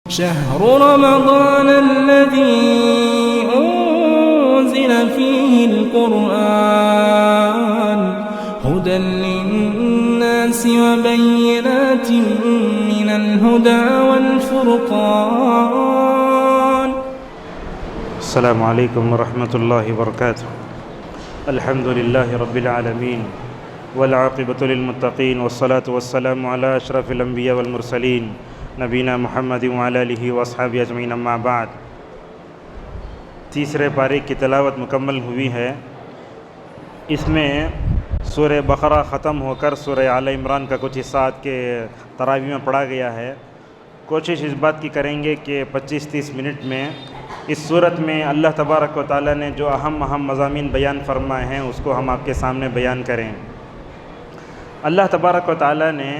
شهر رمضان الذي أنزل فيه القرآن هدى للناس وبينات من الهدى والفرقان. السلام عليكم ورحمة الله وبركاته. الحمد لله رب العالمين والعاقبة للمتقين والصلاة والسلام على أشرف الأنبياء والمرسلين نبینا محمد وعلی آلہ واصحابہ اجمعین اما بعد. تیسرے پارے کی تلاوت مکمل ہوئی ہے. اس میں سورہ بقرہ ختم ہو کر سورہ آل عمران کا کچھ حصہ کے تراویح میں پڑھا گیا ہے. کوشش اس بات کی کریں گے کہ 25-30 منٹ میں اس صورت میں اللہ تبارک و تعالیٰ نے جو اہم مضامین بیان فرمائے ہیں اس کو ہم آپ کے سامنے بیان کریں. اللہ تبارک و تعالیٰ نے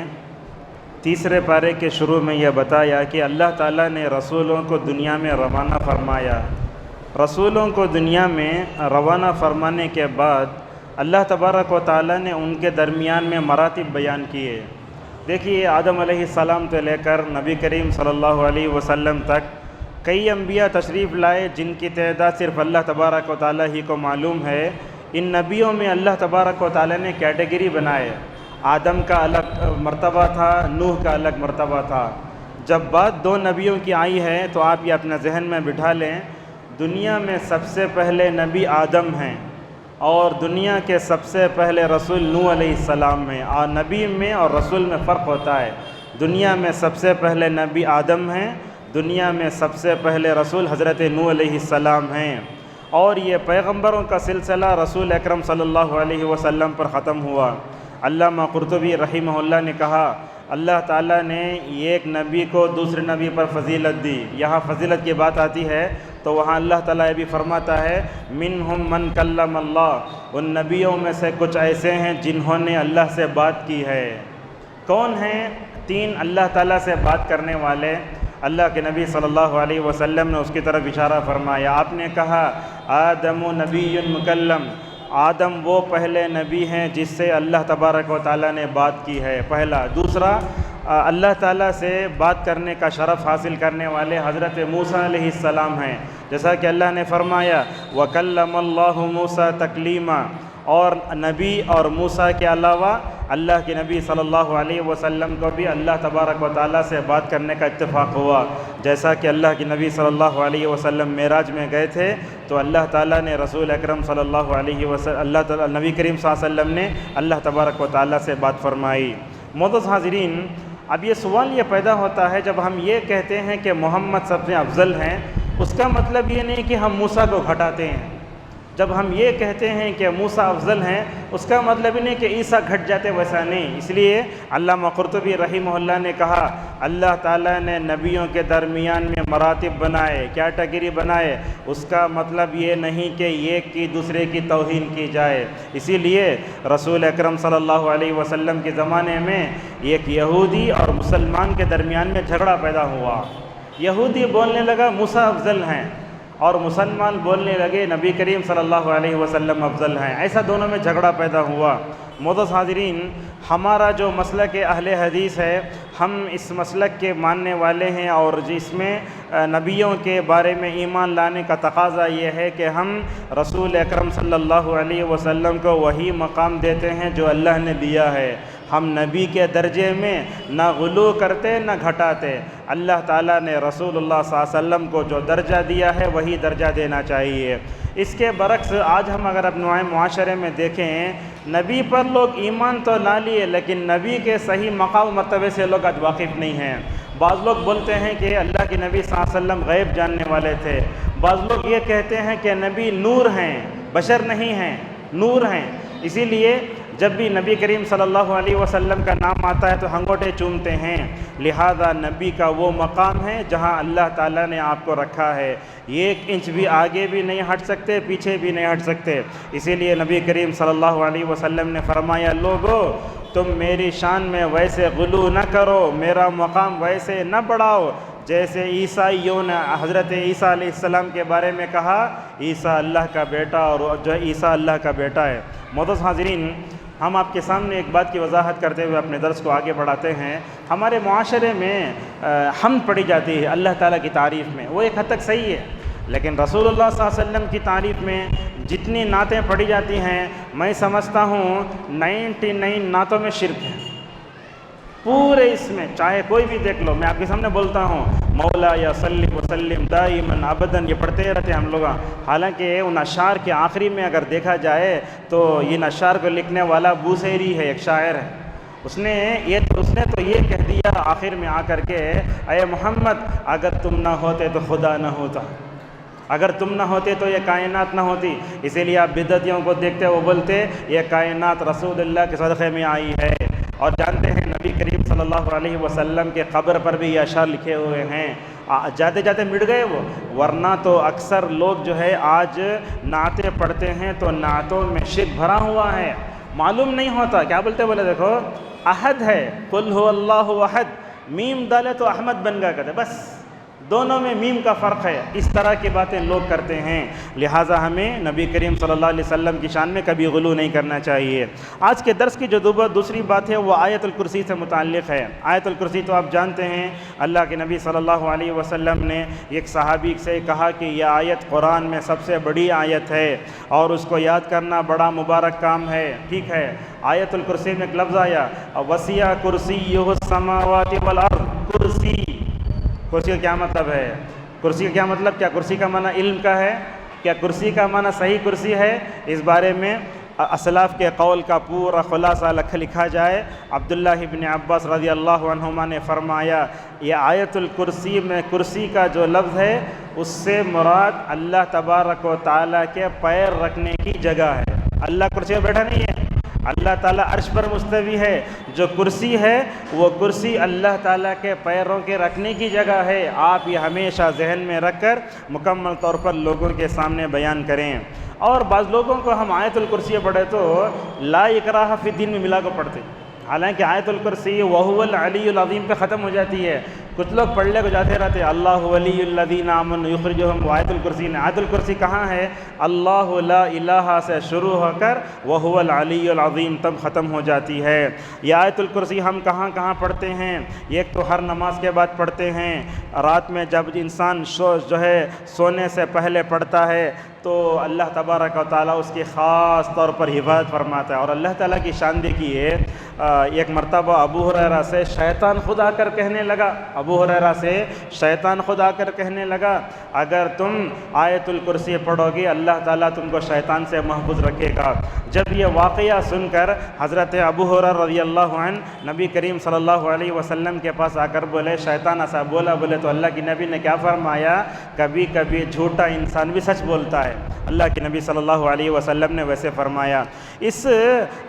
تیسرے پارے کے شروع میں یہ بتایا کہ اللہ تعالیٰ نے رسولوں کو دنیا میں روانہ فرمایا. رسولوں کو دنیا میں روانہ فرمانے کے بعد اللہ تبارک و تعالیٰ نے ان کے درمیان میں مراتب بیان کیے. دیکھیے آدم علیہ السلام سے لے کر نبی کریم صلی اللہ علیہ وسلم تک کئی انبیاء تشریف لائے جن کی تعداد صرف اللہ تبارک و تعالیٰ ہی کو معلوم ہے. ان نبیوں میں اللہ تبارک و تعالیٰ نے کیٹیگری بنائے. آدم کا الگ مرتبہ تھا، نوح کا الگ مرتبہ تھا. جب بات دو نبیوں کی آئی ہے تو آپ یہ اپنا ذہن میں بٹھا لیں. دنیا میں سب سے پہلے نبی آدم ہیں اور دنیا کے سب سے پہلے رسول نوح علیہ السلام ہیں. اور نبی میں اور رسول میں فرق ہوتا ہے. دنیا میں سب سے پہلے نبی آدم ہیں، دنیا میں سب سے پہلے رسول حضرت نوح علیہ السلام ہیں. اور یہ پیغمبروں کا سلسلہ رسول اکرم صلی اللہ علیہ وسلم پر ختم ہوا. علامہ قرطبی رحمہ اللہ نے کہا اللہ تعالیٰ نے ایک نبی کو دوسرے نبی پر فضیلت دی. یہاں فضیلت کی بات آتی ہے تو وہاں اللہ تعالیٰ یہ بھی فرماتا ہے منہم من کلم اللہ. ان نبیوں میں سے کچھ ایسے ہیں جنہوں نے اللہ سے بات کی ہے. کون ہیں 3 اللہ تعالیٰ سے بات کرنے والے؟ اللہ کے نبی صلی اللہ علیہ وسلم نے اس کی طرف اشارہ فرمایا. آپ نے کہا آدم نبی مکلم، آدم وہ پہلے نبی ہیں جس سے اللہ تبارک و تعالیٰ نے بات کی ہے، پہلا. دوسرا اللہ تعالیٰ سے بات کرنے کا شرف حاصل کرنے والے حضرت موسیٰ علیہ السلام ہیں. جیسا کہ اللہ نے فرمایا وَكَلَّمَ اللَّهُ مُوسَىٰ تَكْلِيمًا. اور نبی اور موسیٰ کے علاوہ اللہ کے نبی صلی اللہ علیہ وسلم کو بھی اللہ تبارک و تعالیٰ سے بات کرنے کا اتفاق ہوا. جیسا کہ اللہ کے نبی صلی اللہ علیہ وسلم معراج میں گئے تھے تو اللہ تعالیٰ نے رسول اکرم صلی اللہ علیہ وسلم نبی کریم صلی اللہ علیہ وسلم نے اللہ تبارک و تعالیٰ سے بات فرمائی. معزز حاضرین، اب یہ سوال یہ پیدا ہوتا ہے جب ہم یہ کہتے ہیں کہ محمد سب سے افضل ہیں، اس کا مطلب یہ نہیں کہ ہم موسیٰ کو گھٹاتے ہیں. جب ہم یہ کہتے ہیں کہ موسیٰ افضل ہیں اس کا مطلب یہ نہیں کہ عیسیٰ گھٹ جاتے، ویسا نہیں. اس لیے علامہ قرطبی رحمہ اللہ نے کہا اللہ تعالیٰ نے نبیوں کے درمیان میں مراتب بنائے، کیٹیگری بنائے. اس کا مطلب یہ نہیں کہ ایک کی دوسرے کی توہین کی جائے. اسی لیے رسول اکرم صلی اللہ علیہ وسلم کے زمانے میں ایک یہودی اور مسلمان کے درمیان میں جھگڑا پیدا ہوا. یہودی بولنے لگا موسیٰ افضل ہیں اور مسلمان بولنے لگے نبی کریم صلی اللہ علیہ وسلم افضل ہیں. ایسا دونوں میں جھگڑا پیدا ہوا. معزز حاضرین، ہمارا جو مسلک اہل حدیث ہے ہم اس مسلک کے ماننے والے ہیں اور جس میں نبیوں کے بارے میں ایمان لانے کا تقاضا یہ ہے کہ ہم رسول اکرم صلی اللہ علیہ وسلم کو وہی مقام دیتے ہیں جو اللہ نے دیا ہے. ہم نبی کے درجے میں نہ غلو کرتے نہ گھٹاتے. اللہ تعالیٰ نے رسول اللہ صلی اللہ علیہ وسلم کو جو درجہ دیا ہے وہی درجہ دینا چاہیے. اس کے برعکس آج ہم اگر اپنے معاشرے میں دیکھیں نبی پر لوگ ایمان تو لا لیے لیکن نبی کے صحیح مقام و مرتبے سے لوگ آج واقف نہیں ہیں. بعض لوگ بولتے ہیں کہ اللہ کے نبی صلی اللہ علیہ وسلم غیب جاننے والے تھے. بعض لوگ یہ کہتے ہیں کہ نبی نور ہیں، بشر نہیں ہیں، نور ہیں. اسی لیے جب بھی نبی کریم صلی اللہ علیہ وسلم کا نام آتا ہے تو ہنگوٹے چومتے ہیں. لہذا نبی کا وہ مقام ہے جہاں اللہ تعالیٰ نے آپ کو رکھا ہے. 1 انچ بھی آگے بھی نہیں ہٹ سکتے، پیچھے بھی نہیں ہٹ سکتے. اسی لیے نبی کریم صلی اللہ علیہ وسلم نے فرمایا لوگو تم میری شان میں ویسے غلو نہ کرو، میرا مقام ویسے نہ بڑھاؤ جیسے عیسائیوں نے حضرت عیسیٰ علیہ السلام کے بارے میں کہا عیسیٰ اللہ کا بیٹا اور جو عیسیٰ اللہ کا بیٹا ہے. معزز حاضرین، ہم آپ کے سامنے ایک بات کی وضاحت کرتے ہوئے اپنے درس کو آگے بڑھاتے ہیں۔ ہمارے معاشرے میں حمد پڑھی جاتی ہے اللہ تعالیٰ کی تعریف میں، وہ ایک حد تک صحیح ہے، لیکن رسول اللہ صلی اللہ علیہ وسلم کی تعریف میں جتنی نعتیں پڑھی جاتی ہیں، میں سمجھتا ہوں 99 نعتوں میں شرک ہے پورے اس میں، چاہے کوئی بھی دیکھ لو۔ میں آپ کے سامنے بولتا ہوں مولا یا صلی وسلم دائماً ابداً، یہ پڑھتے رہتے ہیں ہم لوگ، حالانکہ ان اشعار کے آخری میں اگر دیکھا جائے تو ان اشعار کو لکھنے والا بوسیری ہے، ایک شاعر ہے، اس نے تو یہ کہہ دیا آخر میں آ کر کے، اے محمد اگر تم نہ ہوتے تو خدا نہ ہوتا، اگر تم نہ ہوتے تو یہ کائنات نہ ہوتی۔ اسی لیے آپ بدعتیوں کو دیکھتے وہ بولتے یہ کائنات رسول اللہ کے صدقے میں آئی ہے، اور جانتے ہیں نبی کریم صلی اللہ علیہ وسلم کے قبر پر بھی یہ اشعار لکھے ہوئے ہیں، جاتے جاتے مٹ گئے وہ، ورنہ تو اکثر لوگ جو ہے آج نعتیں پڑھتے ہیں تو نعتوں میں شرک بھرا ہوا ہے، معلوم نہیں ہوتا کیا بولتے، بولے دیکھو احد ہے، قل هو اللہ احد، میم ڈالے تو احمد بن گیا کہتے، بس دونوں میں میم کا فرق ہے، اس طرح کی باتیں لوگ کرتے ہیں، لہٰذا ہمیں نبی کریم صلی اللہ علیہ وسلم کی شان میں کبھی غلو نہیں کرنا چاہیے۔ آج کے درس کی جو دوسری بات ہے وہ آیت الکرسی سے متعلق ہے۔ آیت الکرسی تو آپ جانتے ہیں، اللہ کے نبی صلی اللہ علیہ وسلم نے ایک صحابی سے کہا کہ یہ آیت قرآن میں سب سے بڑی آیت ہے اور اس کو یاد کرنا بڑا مبارک کام ہے، ٹھیک ہے۔ آیت الکرسی میں ایک لفظ آیا وسیع کرسیہ السماوات والارض، کرسی، کرسی کا کیا مطلب ہے؟ کرسی کا کیا مطلب؟ کیا کرسی کا معنی علم کا ہے؟ کیا کرسی کا معنی صحیح کرسی ہے؟ اس بارے میں اسلاف کے قول کا پورا خلاصہ لکھا جائے۔ عبداللہ ابن عباس رضی اللہ عنہما نے فرمایا یہ آیت الکرسی میں کرسی کا جو لفظ ہے اس سے مراد اللہ تبارک و تعالیٰ کے پیر رکھنے کی جگہ ہے۔ اللہ کرسی پر بیٹھا نہیں ہے، اللہ تعالیٰ عرش پر مستوی ہے، جو کرسی ہے وہ کرسی اللہ تعالیٰ کے پیروں کے رکھنے کی جگہ ہے۔ آپ یہ ہمیشہ ذہن میں رکھ کر مکمل طور پر لوگوں کے سامنے بیان کریں۔ اور بعض لوگوں کو ہم آیت الکرسی پڑھے تو لا اکراہ فی الدین میں ملا کو پڑھتے، حالانکہ آیت الکرسی وہو العلی العظیم پہ ختم ہو جاتی ہے۔ کچھ لوگ پڑھ لے کو جاتے رہتے اللہ ولی الذین آمنوا یخرجہم، وہ آیت الکرسی نے، آیت الکرسی کہاں ہے؟ اللہ لا الہ سے شروع ہو کر وہو العلی العظیم تب ختم ہو جاتی ہے۔ یہ آیت الکرسی ہم کہاں کہاں پڑھتے ہیں؟ ایک تو ہر نماز کے بعد پڑھتے ہیں، رات میں جب انسان جو ہے سونے سے پہلے پڑھتا ہے تو اللہ تبارک و تعالیٰ اس کی خاص طور پر حفاظت فرماتا ہے۔ اور اللہ تعالیٰ کی شان دیکھیے، ایک مرتبہ ابو ہریرہ سے شیطان خود آ کر کہنے لگا، ابو ہریرہ سے شیطان خود آ کر کہنے لگا اگر تم آیت الکرسی پڑھو گے اللہ تعالیٰ تم کو شیطان سے محفوظ رکھے گا۔ جب یہ واقعہ سن کر حضرت ابو ہریرہ رضی اللہ عنہ نبی کریم صلی اللہ علیہ وسلم کے پاس آ کر بولے شیطان ایسا بولا، بولے تو اللہ کی نبی نے کیا فرمایا؟ کبھی کبھی جھوٹا انسان بھی سچ بولتا ہے۔ اللہ کے نبی صلی اللہ علیہ وسلم نے ویسے فرمایا۔ اس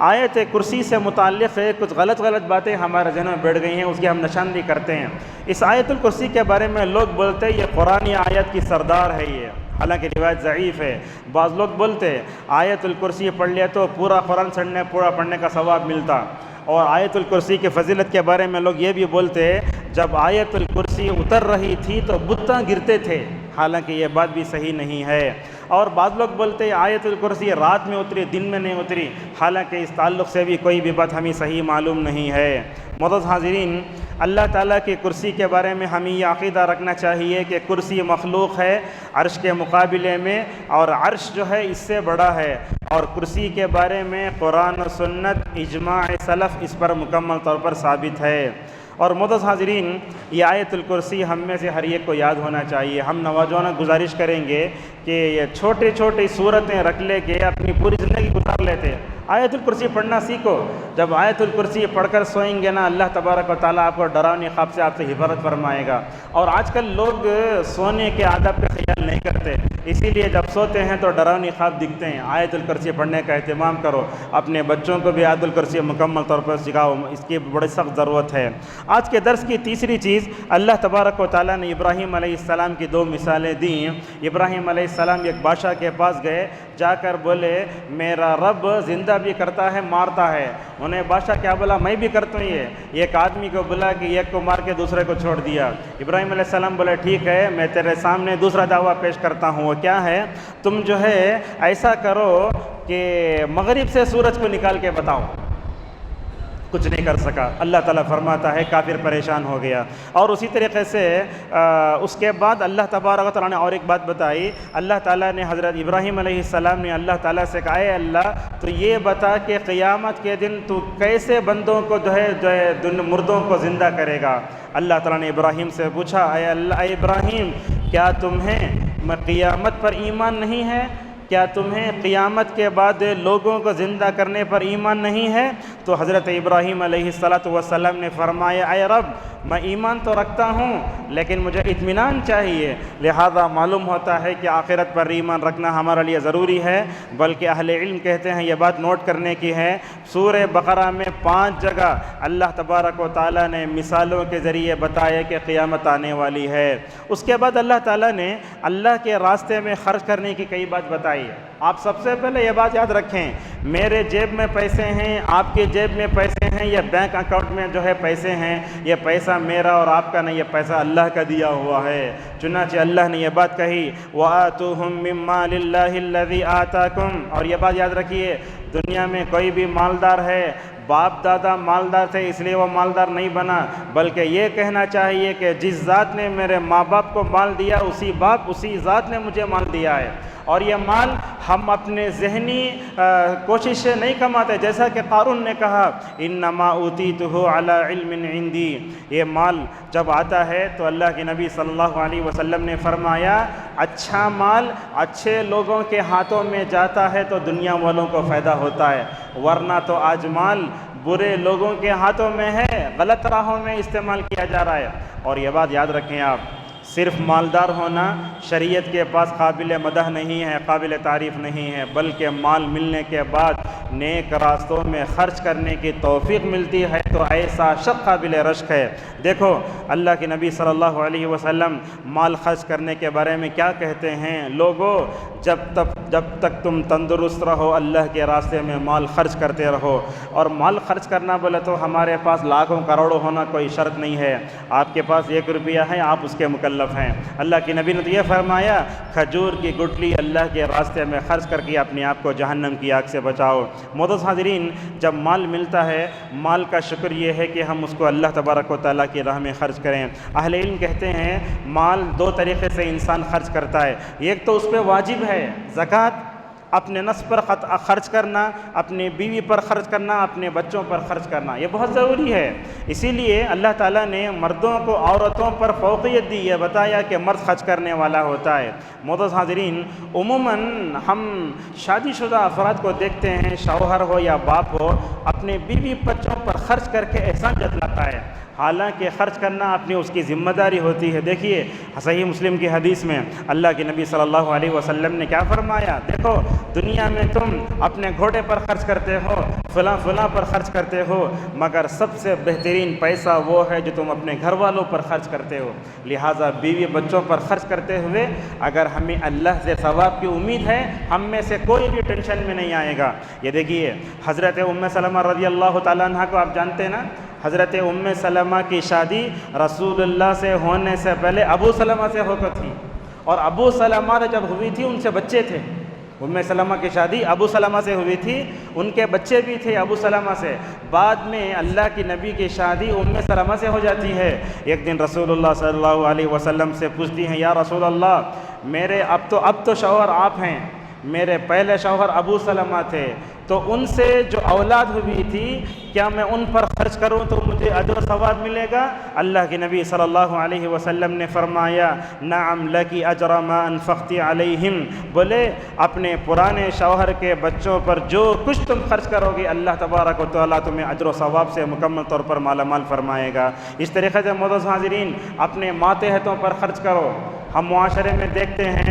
آیت کرسی سے متعلق کچھ غلط باتیں ہمارے ذہن میں بیٹھ گئی ہیں، اس کی ہم نشاندہی کرتے ہیں۔ اس آیت الکرسی کے بارے میں لوگ بولتے ہیں یہ قرآن آیت کی سردار ہے، یہ حالانکہ روایت ضعیف ہے۔ بعض لوگ بولتے آیت الکرسی پڑھ لیا تو پورا قرآن پورا پڑھنے کا ثواب ملتا، اور آیت الکرسی کی فضیلت کے بارے میں لوگ یہ بھی بولتے جب آیت الکرسی اتر رہی تھی تو بتاں گرتے تھے، حالانکہ یہ بات بھی صحیح نہیں ہے۔ اور بعض لوگ بولتے ہیں آیت الکرسی رات میں اتری، دن میں نہیں اتری، حالانکہ اس تعلق سے بھی کوئی بھی بات ہمیں صحیح معلوم نہیں ہے۔ معزز حاضرین، اللہ تعالیٰ کی کرسی کے بارے میں ہمیں یہ عقیدہ رکھنا چاہیے کہ کرسی مخلوق ہے عرش کے مقابلے میں، اور عرش جو ہے اس سے بڑا ہے، اور کرسی کے بارے میں قرآن و سنت اجماع سلف اس پر مکمل طور پر ثابت ہے۔ اور معزز حاضرین، یہ آیت الکرسی ہم میں سے ہر ایک کو یاد ہونا چاہیے۔ ہم نوجوانوں کو گزارش کریں گے کہ یہ چھوٹی چھوٹی صورتیں رکھ لے کے اپنی پوری زندگی گزار لیتے، آیت الکرسی پڑھنا سیکھو۔ جب آیت الکرسی پڑھ کر سوئیں گے نا اللہ تبارک و تعالیٰ آپ کو ڈراؤنی خواب سے آپ سے حفاظت فرمائے گا۔ اور آج کل لوگ سونے کے آداب کا خیال نہیں کرتے، اسی لیے جب سوتے ہیں تو ڈراؤنی خواب دکھتے ہیں۔ آیت الکرسی پڑھنے کا اہتمام کرو، اپنے بچوں کو بھی آیت الکرسی مکمل طور پر سکھاؤ، اس کی بڑی سخت ضرورت ہے۔ آج کے درس کی تیسری چیز، اللہ تبارک و تعالیٰ نے ابراہیم علیہ السلام کی دو مثالیں دیں۔ ابراہیم علیہ السلام ایک بادشاہ کے پاس گئے، جا کر بولے میرا رب زندہ بھی کرتا ہے مارتا ہے۔ انہیں بادشاہ کیا بولا؟ میں بھی کرتا ہوں۔ یہ ایک آدمی کو بلا کہ ایک کو مار کے دوسرے کو چھوڑ دیا۔ ابراہیم علیہ السلام بولے ٹھیک ہے، میں تیرے سامنے دوسرا دعویٰ پیش کرتا ہوں۔ وہ کیا ہے؟ تم جو ہے ایسا کرو کہ مغرب سے سورج کو نکال کے بتاؤ۔ کچھ نہیں کر سکا۔ اللہ تعالیٰ فرماتا ہے کافر پریشان ہو گیا۔ اور اسی طریقے سے اس کے بعد اللہ تبارک و تعالیٰ نے اور ایک بات بتائی، اللہ تعالیٰ نے حضرت ابراہیم علیہ السلام نے اللہ تعالیٰ سے کہا، اے اللہ تو یہ بتا کہ قیامت کے دن تو کیسے بندوں کو جو ہے مردوں کو زندہ کرے گا۔ اللہ تعالیٰ نے ابراہیم سے پوچھا، اے ابراہیم کیا تمہیں قیامت پر ایمان نہیں ہے؟ کیا تمہیں قیامت کے بعد لوگوں کو زندہ کرنے پر ایمان نہیں ہے؟ تو حضرت ابراہیم علیہ السلام نے فرمایا، اے رب میں ایمان تو رکھتا ہوں لیکن مجھے اطمینان چاہیے۔ لہذا معلوم ہوتا ہے کہ آخرت پر ایمان رکھنا ہمارے لیے ضروری ہے، بلکہ اہل علم کہتے ہیں یہ بات نوٹ کرنے کی ہے، سورہ بقرہ میں 5 جگہ اللہ تبارک و تعالیٰ نے مثالوں کے ذریعے بتایا کہ قیامت آنے والی ہے۔ اس کے بعد اللہ تعالیٰ نے اللہ کے راستے میں خرچ کرنے کی کئی بات بتائی ہے۔ آپ سب سے پہلے یہ بات یاد رکھیں، میرے جیب میں پیسے ہیں، آپ کے جیب میں پیسے ہیں، یا بینک اکاؤنٹ میں جو ہے پیسے ہیں، یہ پیسہ میرا اور آپ کا نہیں، یہ پیسہ اللہ کا دیا ہوا ہے۔ چنانچہ اللہ نے یہ بات کہی، وَآتُوهُم مِّن مَّالِ اللَّهِ الَّذِي آتَاكُمْ۔ اور یہ بات یاد رکھیے، دنیا میں کوئی بھی مالدار ہے، باپ دادا مالدار تھے اس لیے وہ مالدار نہیں بنا، بلکہ یہ کہنا چاہیے کہ جس ذات نے میرے ماں باپ کو مال دیا اسی ذات نے مجھے مال دیا ہے۔ اور یہ مال ہم اپنے ذہنی کوشش سے نہیں کماتے، جیسا کہ قارون نے کہا، انما اوتیتہ علی علم عندی۔ یہ مال جب آتا ہے تو اللہ کے نبی صلی اللہ علیہ وسلم نے فرمایا، اچھا مال اچھے لوگوں کے ہاتھوں میں جاتا ہے تو دنیا والوں کو فائدہ ہوتا ہے، ورنہ تو آج مال برے لوگوں کے ہاتھوں میں ہے، غلط راہوں میں استعمال کیا جا رہا ہے۔ اور یہ بات یاد رکھیں آپ، صرف مالدار ہونا شریعت کے پاس قابل مدح نہیں ہے، قابل تعریف نہیں ہے، بلکہ مال ملنے کے بعد نیک راستوں میں خرچ کرنے کی توفیق ملتی ہے تو ایسا شخص قابل رشک ہے۔ دیکھو اللہ کے نبی صلی اللہ علیہ وسلم مال خرچ کرنے کے بارے میں کیا کہتے ہیں، لوگوں جب تک تم تندرست رہو اللہ کے راستے میں مال خرچ کرتے رہو۔ اور مال خرچ کرنا بولے تو ہمارے پاس لاکھوں کروڑوں ہونا کوئی شرط نہیں ہے، آپ کے پاس 1 روپیہ ہے آپ اس کے مکلف ہیں۔ اللہ کے نبی نے تو یہ فرمایا، کھجور کی گٹلی اللہ کے راستے میں خرچ کر کے اپنے آپ کو جہنم کی آگ سے بچاؤ۔ معزز حاضرین، جب مال ملتا ہے، مال کا شکر یہ ہے کہ ہم اس کو اللہ تبارک و تعالیٰ کی راہ میں خرچ کریں۔ اہل علم کہتے ہیں مال 2 طریقے سے انسان خرچ کرتا ہے، ایک تو اس پہ واجب ہے زکوٰۃ، اپنے نفس پر خرچ کرنا، اپنی بیوی پر خرچ کرنا، اپنے بچوں پر خرچ کرنا، یہ بہت ضروری ہے۔ اسی لیے اللہ تعالیٰ نے مردوں کو عورتوں پر فوقیت دی ہے، بتایا کہ مرد خرچ کرنے والا ہوتا ہے۔ معزز حاضرین، عموماً ہم شادی شدہ افراد کو دیکھتے ہیں، شوہر ہو یا باپ ہو، اپنے بیوی بچوں پر خرچ کر کے احسان جتلاتا ہے، حالانکہ خرچ کرنا اپنی اس کی ذمہ داری ہوتی ہے۔ دیکھیے صحیح مسلم کی حدیث میں اللہ کے نبی صلی اللہ علیہ وسلم نے کیا فرمایا، دیکھو دنیا میں تم اپنے گھوڑے پر خرچ کرتے ہو، فلاں پر خرچ کرتے ہو، مگر سب سے بہترین پیسہ وہ ہے جو تم اپنے گھر والوں پر خرچ کرتے ہو۔ لہٰذا بیوی بچوں پر خرچ کرتے ہوئے اگر ہمیں اللہ سے ثواب کی امید ہے، ہم میں سے کوئی بھی ٹینشن میں نہیں آئے گا۔ یہ دیکھیے حضرت ام سلمہ رضی اللہ تعالیٰ عنہ کو آپ جانتے ہیں نا، حضرت ام سلمہ کی شادی رسول اللہ سے ہونے سے پہلے ابو سلمہ سے ہو کر تھی، اور ابو سلمہ جب ہوئی تھی ان سے بچے تھے۔ ام سلمہ کی شادی ابو سلمہ سے ہوئی تھی، ان کے بچے بھی تھے ابو سلمہ سے۔ بعد میں اللہ کی نبی کی شادی ام سلمہ سے ہو جاتی ہے۔ ایک دن رسول اللہ صلی اللہ علیہ وسلم سے پوچھتی ہیں، یا رسول اللہ، میرے اب تو شوہر آپ ہیں، میرے پہلے شوہر ابو سلمہ تھے، تو ان سے جو اولاد ہوئی تھی کیا میں ان پر خرچ کروں تو مجھے اجر و ثواب ملے گا؟ اللہ کے نبی صلی اللہ علیہ وسلم نے فرمایا، نعم لکی اجر ما انفقتی علیہم، بولے اپنے پرانے شوہر کے بچوں پر جو کچھ تم خرچ کرو گے اللہ تبارک و تعالیٰ تمہیں اجر و ثواب سے مکمل طور پر مالا مال فرمائے گا۔ اس طریقے سے معزز حاضرین، اپنے ماتحتوں پر خرچ کرو۔ ہم معاشرے میں دیکھتے ہیں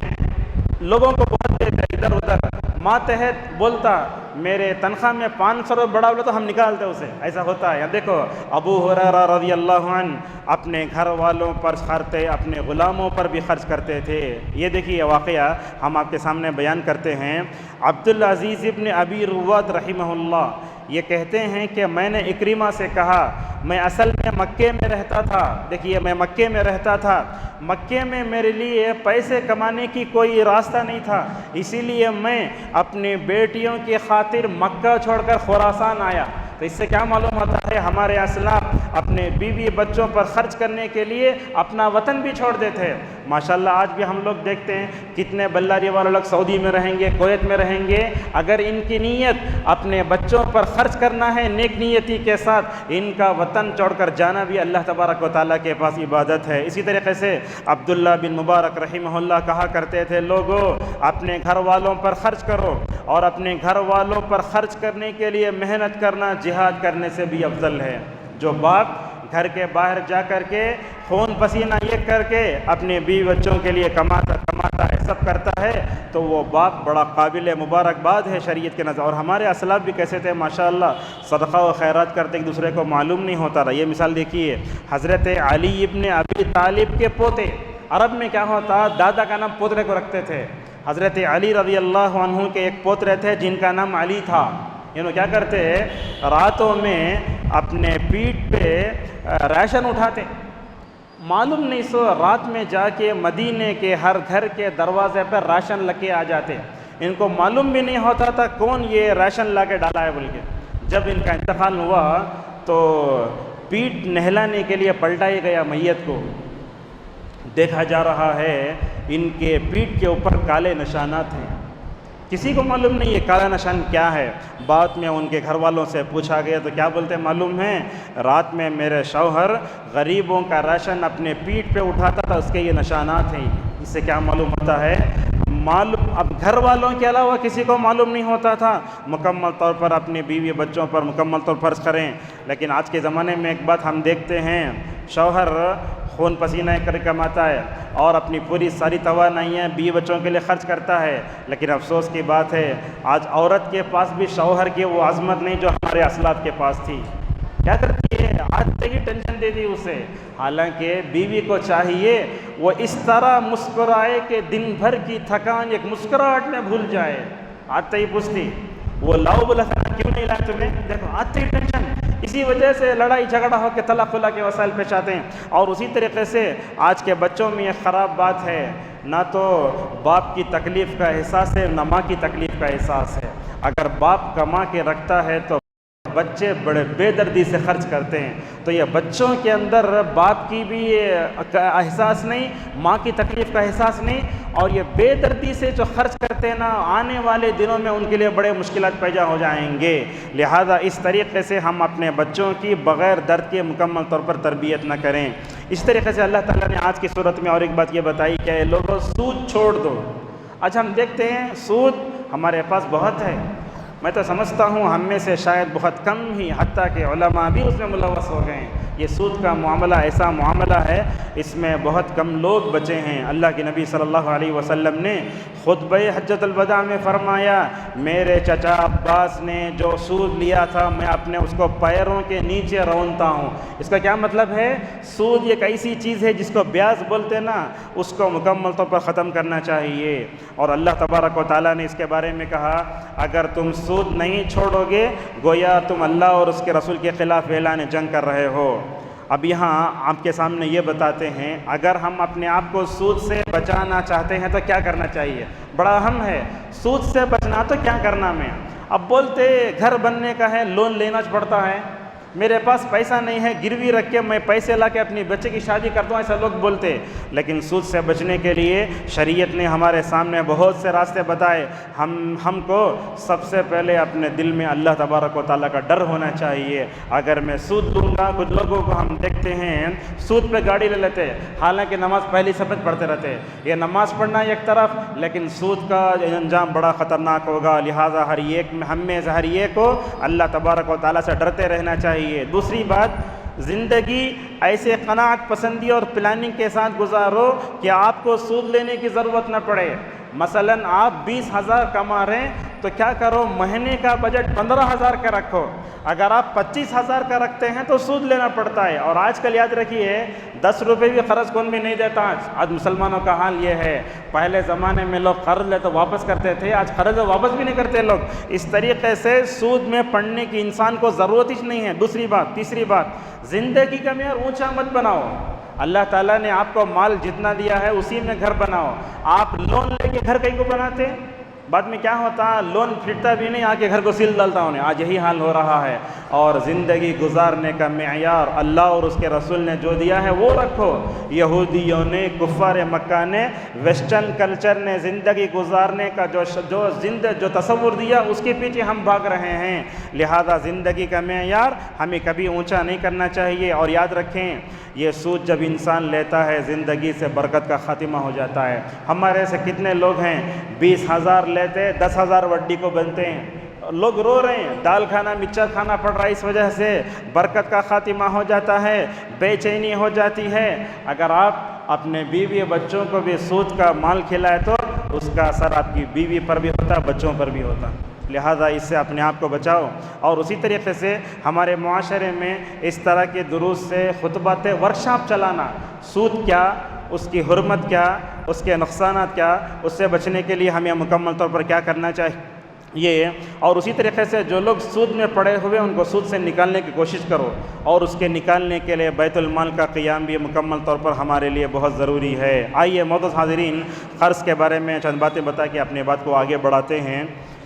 لوگوں کو بہت دیتے ادھر ادھر، ماتحت بولتا میرے تنخواہ میں 500 روپے بڑا بولا تو ہم نکالتے اسے، ایسا ہوتا ہے۔ دیکھو ابو ہریرہ رضی اللہ عنہ اپنے گھر والوں پر خرچتے، اپنے غلاموں پر بھی خرچ کرتے تھے۔ یہ دیکھیے واقعہ ہم آپ کے سامنے بیان کرتے ہیں۔ عبدالعزیز ابن ابی رواد رحمہ اللہ یہ کہتے ہیں کہ میں نے اکرمہ سے کہا، میں اصل میں مکے میں رہتا تھا، دیکھیے میں مکے میں رہتا تھا، مکے میں میرے لیے پیسے کمانے کی کوئی راستہ نہیں تھا، اسی لیے میں اپنی بیٹیوں کی خاطر مکہ چھوڑ کر خراسان آیا۔ تو اس سے کیا معلوم ہوتا ہے ہمارے اسلاف اپنے بیوی بچوں پر خرچ کرنے کے لیے اپنا وطن بھی چھوڑ دیتے ہیں۔ ماشاءاللہ آج بھی ہم لوگ دیکھتے ہیں کتنے بلاری والے لوگ سعودی میں رہیں گے، کویت میں رہیں گے، اگر ان کی نیت اپنے بچوں پر خرچ کرنا ہے نیک نیتی کے ساتھ، ان کا وطن چھوڑ کر جانا بھی اللہ تبارک و تعالیٰ کے پاس عبادت ہے۔ اسی طریقے سے عبداللہ بن مبارک رحمہ اللہ کہا کرتے تھے، لوگوں اپنے گھر والوں پر خرچ کرو، اور اپنے گھر والوں پر خرچ کرنے کے لیے محنت کرنا جہاد کرنے سے بھی افضل ہے۔ جو باپ گھر کے باہر جا کر کے خون پسینہ یہ کر کے اپنے بیوی بچوں کے لیے کماتا ہے، سب کرتا ہے، تو وہ باپ بڑا قابل مبارکباد ہے شریعت کے نظر۔ اور ہمارے اسلاف بھی کیسے تھے ماشاءاللہ، صدقہ و خیرات کرتے ایک دوسرے کو معلوم نہیں ہوتا رہا۔ یہ مثال دیکھیے، حضرت علی ابن ابی طالب کے پوتے، عرب میں کیا ہوتا، دادا کا نام پوترے کو رکھتے تھے۔ حضرت علی رضی اللہ عنہ کے ایک پوترے تھے جن کا نام علی تھا۔ انہوں کیا کرتے، راتوں میں اپنے پیٹھ پہ راشن اٹھاتے، معلوم نہیں سو رات میں جا کے مدینے کے ہر گھر کے دروازے پر راشن لگ کے آ جاتے۔ ان کو معلوم بھی نہیں ہوتا تھا کون یہ راشن لا کے ڈالا ہے بول کے۔ جب ان کا انتقال ہوا تو پیٹھ نہلانے کے لیے پلٹایا گیا میت کو، دیکھا جا رہا ہے ان کے پیٹھ کے اوپر کالے نشانات ہیں۔ کسی کو معلوم نہیں یہ کالا نشان کیا ہے۔ بعد میں ان کے گھر والوں سے پوچھا گیا تو کیا بولتے معلوم ہے، رات میں میرے شوہر غریبوں کا راشن اپنے پیٹھ پہ اٹھاتا تھا، اس کے یہ نشانات ہیں۔ اس سے کیا معلوم ہوتا ہے، اب گھر والوں کے علاوہ کسی کو معلوم نہیں ہوتا تھا، مکمل طور پر اپنے بیوی بچوں پر مکمل طور پر فرض کریں۔ لیکن آج کے زمانے میں ایک بات ہم دیکھتے ہیں، شوہر خون پسینہ کر کماتا ہے اور اپنی پوری ساری توانائیاں بیوی بچوں کے لیے خرچ کرتا ہے، لیکن افسوس کی بات ہے آج عورت کے پاس بھی شوہر کی وہ عظمت نہیں جو ہمارے اسلاف کے پاس تھی۔ کیا کرتی ہے، آج تک ہی ٹینشن دیتی اسے، حالانکہ بیوی کو چاہیے وہ اس طرح مسکرائے کہ دن بھر کی تھکان ایک مسکراہٹ میں بھول جائے۔ آج تک ہی پوچھتی وہ لاؤ بولا تھا کیوں نہیں لائے تمہیں، دیکھو آج تک ہی ٹینشن۔ اسی وجہ سے لڑائی جھگڑا ہو کے طلاق خلا کے وسائل پیش آتے ہیں۔ اور اسی طریقے سے آج کے بچوں میں یہ خراب بات ہے، نہ تو باپ کی تکلیف کا احساس ہے نہ ماں کی تکلیف کا احساس ہے۔ اگر باپ کما کے رکھتا ہے تو بچے بڑے بے دردی سے خرچ کرتے ہیں، تو یہ بچوں کے اندر باپ کی بھی احساس نہیں، ماں کی تکلیف کا احساس نہیں، اور یہ بے دردی سے جو خرچ کرتے ہیں نا، آنے والے دنوں میں ان کے لیے بڑے مشکلات پیدا ہو جائیں گے۔ لہذا اس طریقے سے ہم اپنے بچوں کی بغیر درد کے مکمل طور پر تربیت نہ کریں۔ اس طریقے سے اللہ تعالیٰ نے آج کی صورت میں اور ایک بات یہ بتائی کہ لوگوں سود چھوڑ دو۔ آج ہم دیکھتے ہیں سود ہمارے پاس بہت ہے، میں تو سمجھتا ہوں ہم میں سے شاید بہت کم ہی، حتیٰ کہ علماء بھی اس میں ملوث ہو گئے ہیں۔ یہ سود کا معاملہ ایسا معاملہ ہے، اس میں بہت کم لوگ بچے ہیں۔ اللہ کے نبی صلی اللہ علیہ وسلم نے خطبہ حجۃ الوداع میں فرمایا، میرے چچا عباس نے جو سود لیا تھا میں اپنے اس کو پیروں کے نیچے رونتا ہوں۔ اس کا کیا مطلب ہے، سود ایک ایسی چیز ہے جس کو بیاض بولتے نا، اس کو مکمل طور پر ختم کرنا چاہیے۔ اور اللہ تبارک و تعالیٰ نے اس کے بارے میں کہا، اگر تم سود نہیں چھوڑو گے گویا تم اللہ اور اس کے رسول کے خلاف اعلان جنگ کر رہے ہو۔ اب یہاں آپ کے سامنے یہ بتاتے ہیں، اگر ہم اپنے آپ کو سود سے بچانا چاہتے ہیں تو کیا کرنا چاہیے، بڑا اہم ہے۔ سود سے بچنا تو کیا کرنا میں، اب بولتے گھر بننے کا ہے لون لینا پڑتا ہے، میرے پاس پیسہ نہیں ہے گروی رکھ کے میں پیسے لا کے اپنی بچے کی شادی کرتا ہوں، ایسا لوگ بولتے۔ لیکن سود سے بچنے کے لیے شریعت نے ہمارے سامنے بہت سے راستے بتائے۔ ہم کو سب سے پہلے اپنے دل میں اللہ تبارک و تعالیٰ کا ڈر ہونا چاہیے۔ اگر میں سود لوں گا، کچھ لوگوں کو ہم دیکھتے ہیں سود پہ گاڑی لے لیتے، حالانکہ نماز پہلی صفحہ پڑھتے رہتے۔ یہ نماز پڑھنا ایک طرف، لیکن سود کا انجام بڑا خطرناک ہوگا۔ لہٰذا ہم میں سے ہر ایک کو اللہ تبارک و تعالیٰ سے ڈرتے رہنا چاہیے۔ دوسری بات، زندگی ایسے قناعت پسندی اور پلاننگ کے ساتھ گزارو کہ آپ کو سود لینے کی ضرورت نہ پڑے۔ مثلا آپ 20,000 کما رہے ہیں تو کیا کرو، مہینے کا بجٹ 15,000 کا رکھو۔ اگر آپ 25,000 کا رکھتے ہیں تو سود لینا پڑتا ہے۔ اور آج کل یاد رکھیے 10 روپے بھی قرض کون بھی نہیں دیتا۔ آج مسلمانوں کا حال یہ ہے، پہلے زمانے میں لوگ قرض لے تو واپس کرتے تھے، آج قرض واپس بھی نہیں کرتے لوگ۔ اس طریقے سے سود میں پڑنے کی انسان کو ضرورت ہی نہیں ہے۔ تیسری بات، زندگی کا معیار اونچا مت بناؤ۔ اللہ تعالیٰ نے آپ کو مال جتنا دیا ہے اسی میں گھر بناؤ۔ آپ لون لے کے گھر کہیں کو بناتے، بعد میں کیا ہوتا، لون پھٹتا بھی نہیں، آ کے گھر کو سیل ڈالتا انہیں. آج یہی حال ہو رہا ہے. اور زندگی گزارنے کا معیار اللہ اور اس کے رسول نے جو دیا ہے وہ رکھو. یہودیوں نے، کفار مکہ نے، ویسٹرن کلچر نے زندگی گزارنے کا جو تصور دیا اس کے پیچھے ہم بھاگ رہے ہیں. لہذا زندگی کا معیار ہمیں کبھی اونچا نہیں کرنا چاہیے. اور یاد رکھیں، یہ سود جب انسان لیتا ہے زندگی سے برکت کا خاتمہ ہو جاتا ہے. ہمارے سے کتنے لوگ ہیں 20,000 لیتے 10,000 وڈی کو بنتے ہیں. لوگ رو رہے ہیں، دال کھانا مچر کھانا پڑ رہا ہے، اس وجہ سے برکت کا خاتمہ ہو جاتا ہے، بے چینی ہو جاتی ہے. اگر آپ اپنے بیوی بچوں کو بھی سود کا مال کھلائے تو اس کا اثر آپ کی بیوی پر بھی ہوتا، بچوں پر بھی ہوتا. لہذا اس سے اپنے آپ کو بچاؤ. اور اسی طریقے سے ہمارے معاشرے میں اس طرح کے دروس سے خطبات ورکشاپ چلانا، سود کیا، اس کی حرمت کیا، اس کے نقصانات کیا، اس سے بچنے کے لیے ہمیں مکمل طور پر کیا کرنا چاہیے. اور اسی طریقے سے جو لوگ سود میں پڑے ہوئے ان کو سود سے نکالنے کی کوشش کرو. اور اس کے نکالنے کے لیے بیت المال کا قیام بھی مکمل طور پر ہمارے لیے بہت ضروری ہے. آئیے معزز حاضرین، قرض کے بارے میں چند باتیں بتا کے اپنی بات کو آگے بڑھاتے ہیں.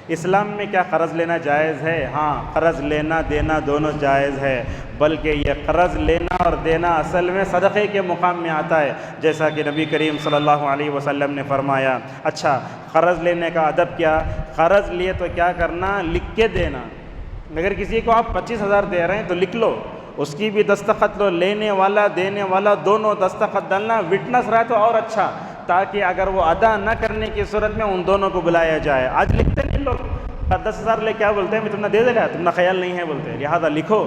اسلام میں کیا قرض لینا جائز ہے؟ ہاں، قرض لینا دینا دونوں جائز ہے، بلکہ یہ قرض لینا اور دینا اصل میں صدقے کے مقام میں آتا ہے، جیسا کہ نبی کریم صلی اللہ علیہ وسلم نے فرمایا. اچھا، قرض لینے کا ادب کیا؟ قرض لیے تو کیا کرنا، لکھ کے دینا. اگر کسی کو آپ 25,000 دے رہے ہیں تو لکھ لو، اس کی بھی دستخط لو، لینے والا دینے والا دونوں دستخط ڈالنا، وٹنس رہے تو اور اچھا، تاکہ اگر وہ ادا نہ کرنے کی صورت میں ان دونوں کو بلایا جائے. آج لکھتے نہیں لوگ، 10,000 لے کیا بولتے ہیں، میں تم نے دے دیا، تم نے خیال نہیں ہے بولتے. لہذا لکھو،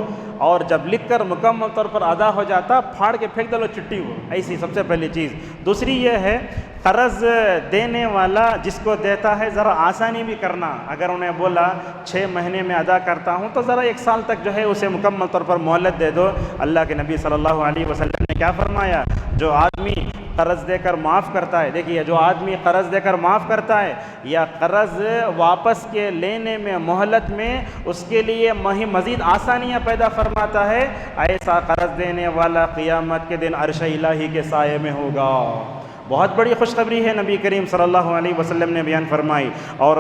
اور جب لکھ کر مکمل طور پر ادا ہو جاتا پھاڑ کے پھینک دو چٹھی. وہ ایسی سب سے پہلی چیز. دوسری یہ ہے، قرض دینے والا جس کو دیتا ہے ذرا آسانی بھی کرنا. اگر انہیں بولا 6 مہینے میں ادا کرتا ہوں تو ذرا 1 سال تک جو ہے اسے مکمل طور پر مہلت دے دو. اللہ کے نبی صلی اللہ علیہ وسلم نے کیا فرمایا؟ جو آدمی قرض دے کر معاف کرتا ہے، دیکھیے، جو آدمی قرض دے کر معاف کرتا ہے یا قرض واپس کے لینے میں مہلت میں اس کے لیے مزید آسانیاں پیدا فرماتا ہے، ایسا قرض دینے والا قیامت کے دن عرش الہی کے سائے میں ہوگا. بہت بڑی خوشخبری ہے نبی کریم صلی اللہ علیہ وسلم نے بیان فرمائی. اور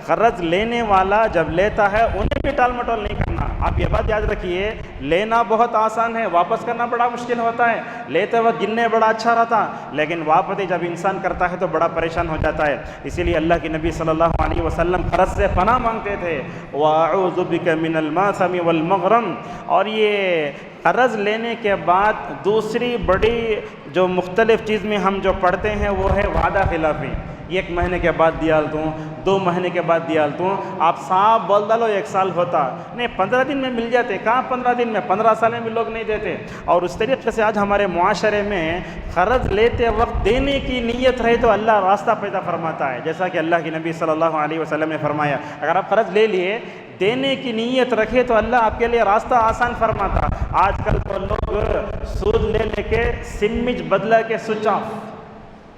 قرض لینے والا جب لیتا ہے انہیں بھی ٹال مٹول نہیں کرنا. آپ یہ بات یاد رکھیے، لینا بہت آسان ہے، واپس کرنا بڑا مشکل ہوتا ہے. لیتے وقت گننے بڑا اچھا رہتا، لیکن واپس جب انسان کرتا ہے تو بڑا پریشان ہو جاتا ہے. اسی لیے اللہ کے نبی صلی اللہ علیہ وسلم قرض سے پناہ مانگتے تھے، وَأَعُوذُ بِكَ مِنَ الْمَأْثَمِ وَالْمَغْرَمِ. اور یہ قرض لینے کے بعد دوسری بڑی جو مختلف چیز میں ہم جو پڑھتے ہیں وہ ہے وعدہ خلافی. 1 مہینے کے بعد دیا دوں، 2 مہینے کے بعد دیا دوں. آپ صاحب بول ڈالو 1 سال ہوتا نہیں، 15 دن میں مل جاتے. کہاں 15 دن میں، 15 سال میں بھی لوگ نہیں دیتے. اور اس طریقے سے آج ہمارے معاشرے میں قرض لیتے وقت دینے کی نیت رہے تو اللہ راستہ پیدا فرماتا ہے. جیسا کہ اللہ کے نبی صلی اللہ علیہ وسلم نے فرمایا، اگر آپ قرض لے لیے، دینے کی نیت رکھے تو اللہ آپ کے لیے راستہ آسان فرماتا. آج کل تو لوگ سود لے کے سمج بدلا کے سوئچ آف.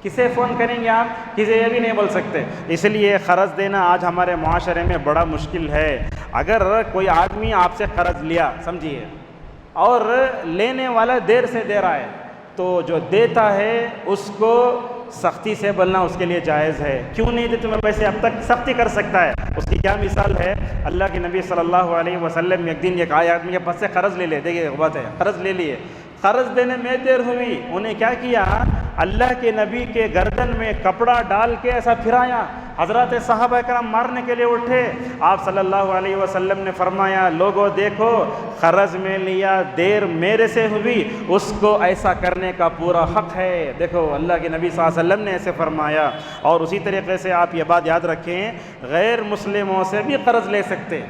کسے فون کریں گے آپ؟ کسے یہ بھی نہیں بول سکتے. اس لیے قرض دینا آج ہمارے معاشرے میں بڑا مشکل ہے. اگر کوئی آدمی آپ سے قرض لیا، سمجھیے، اور لینے والا دیر سے دے رہا ہے، تو جو دیتا ہے اس کو سختی سے بولنا اس کے لیے جائز ہے. کیوں نہیں دے تمہیں پیسے؟ اب تک سختی کر سکتا ہے. اس کی کیا مثال ہے؟ اللہ کے نبی صلی اللہ علیہ وسلم ایک دن ایک آئے آدمی کے پاس سے قرض لے لے. دیکھیے بات ہے، قرض لے لیے، قرض دینے میں دیر ہوئی. انہیں کیا کیا؟ اللہ کے نبی کے گردن میں کپڑا ڈال کے ایسا پھرایا. حضرات صحابہ کرام مارنے کے لیے اٹھے. آپ صلی اللہ علیہ وسلم نے فرمایا، لوگوں دیکھو، قرض میں لیا، دیر میرے سے ہوئی، اس کو ایسا کرنے کا پورا حق ہے. دیکھو اللہ کے نبی صلی اللہ علیہ وسلم نے ایسے فرمایا. اور اسی طریقے سے آپ یہ بات یاد رکھیں، غیر مسلموں سے بھی قرض لے سکتے،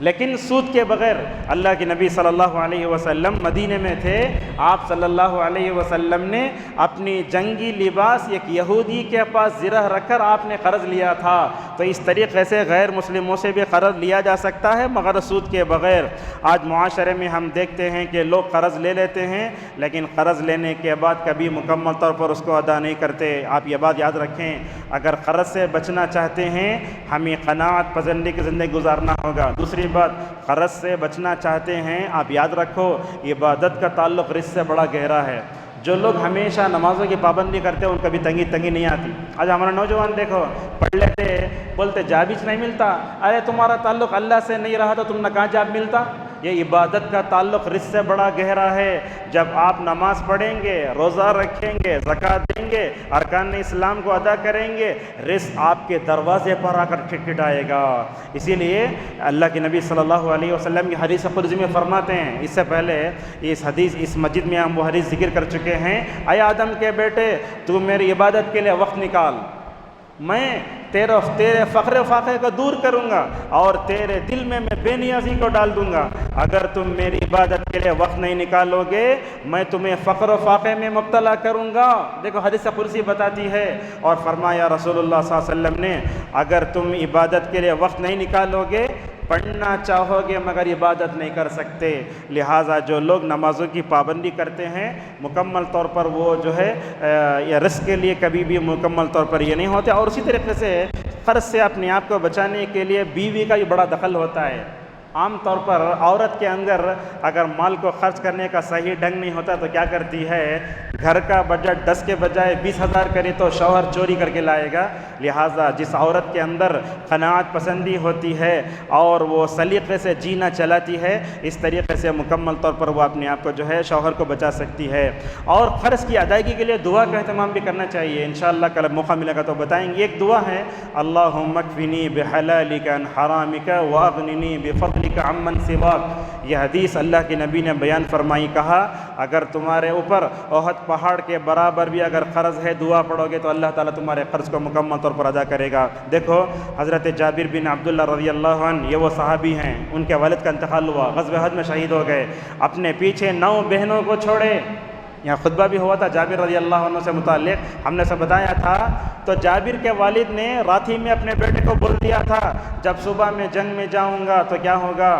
لیکن سود کے بغیر. اللہ کے نبی صلی اللہ علیہ وسلم مدینے میں تھے. آپ صلی اللہ علیہ وسلم نے اپنی جنگی لباس ایک یہودی کے پاس زرہ رکھ کر آپ نے قرض لیا تھا. تو اس طریقے سے غیر مسلموں سے بھی قرض لیا جا سکتا ہے مگر سود کے بغیر. آج معاشرے میں ہم دیکھتے ہیں کہ لوگ قرض لے لیتے ہیں، لیکن قرض لینے کے بعد کبھی مکمل طور پر اس کو ادا نہیں کرتے. آپ یہ بات یاد رکھیں، اگر قرض سے بچنا چاہتے ہیں ہمیں قناعت پسندی کی زندگی گزارنا ہوگا. دوسری بات، قرض سے بچنا چاہتے ہیں، آپ یاد رکھو عبادت کا تعلق رزق سے بڑا گہرا ہے. جو لوگ ہمیشہ نمازوں کی پابندی کرتے ہیں ان کبھی تنگی نہیں آتی. آج ہمارا نوجوان دیکھو پڑھ لیتے بولتے جاب ہی نہیں ملتا. ارے تمہارا تعلق اللہ سے نہیں رہا تو تم نے کہاں جاب ملتا. یہ عبادت کا تعلق رزق سے بڑا گہرا ہے. جب آپ نماز پڑھیں گے، روزہ رکھیں گے، زکوٰۃ دیں گے، ارکان اسلام کو ادا کریں گے، رزق آپ کے دروازے پر آ کر کھٹکھٹائے گا. اسی لیے اللہ کے نبی صلی اللہ علیہ وسلم کی حدیث قدسی میں فرماتے ہیں، اس سے پہلے اس مسجد میں ہم وہ حدیث ذکر کر چکے ہیں، اے آدم کے بیٹے تو میری عبادت کے لیے وقت نکال، میں تیرے فقر و فاقے کو دور کروں گا اور تیرے دل میں بے نیازی کو ڈال دوں گا. اگر تم میری عبادت کے لیے وقت نہیں نکالو گے میں تمہیں فقر و فاقے میں مبتلا کروں گا. دیکھو حدیث قدسی بتاتی ہے. اور فرمایا رسول اللہ صلی اللہ علیہ وسلم نے، اگر تم عبادت کے لیے وقت نہیں نکالو گے، پڑھنا چاہو گے مگر عبادت نہیں کر سکتے. لہٰذا جو لوگ نمازوں کی پابندی کرتے ہیں مکمل طور پر وہ جو ہے رزق کے لیے کبھی بھی مکمل طور پر یہ نہیں ہوتے. اور اسی طریقے سے قرض سے اپنے آپ کو بچانے کے لیے بیوی کا بھی بڑا دخل ہوتا ہے. عام طور پر عورت کے اندر اگر مال کو خرچ کرنے کا صحیح ڈھنگ نہیں ہوتا تو کیا کرتی ہے، گھر کا بجٹ 10 کے بجائے 20,000 کرے تو شوہر چوری کر کے لائے گا. لہٰذا جس عورت کے اندر قناعت پسندی ہوتی ہے اور وہ سلیقے سے جینا چلاتی ہے، اس طریقے سے مکمل طور پر وہ اپنے آپ کو جو ہے شوہر کو بچا سکتی ہے. اور قرض کی ادائیگی کے لیے دعا کا اہتمام بھی کرنا چاہیے. انشاءاللہ کل موقع ملے گا تو بتائیں گے. ایک دعا ہے، اللہم اکفنی بحلالک عن حرامک واغننی بفضلک عمن سواک. یہ حدیث اللہ کے نبی نے بیان فرمائی. کہا اگر تمہارے اوپر احد پہاڑ کے برابر بھی اگر قرض ہے، دعا پڑھو گے تو اللہ تعالیٰ تمہارے قرض کو مکمل طور پر ادا کرے گا. دیکھو حضرت جابر بن عبداللہ رضی اللہ عنہ، یہ وہ صحابی ہیں، ان کے والد کا انتقال ہوا، غزوہ احد میں شہید ہو گئے. اپنے پیچھے 9 بہنوں کو چھوڑے. یہاں خطبہ بھی ہوا تھا جابر رضی اللہ عنہ سے متعلق، ہم نے سب بتایا تھا. تو جابر کے والد نے رات ہی میں اپنے بیٹے کو بول دیا تھا، جب صبح میں جنگ میں جاؤں گا تو کیا ہوگا،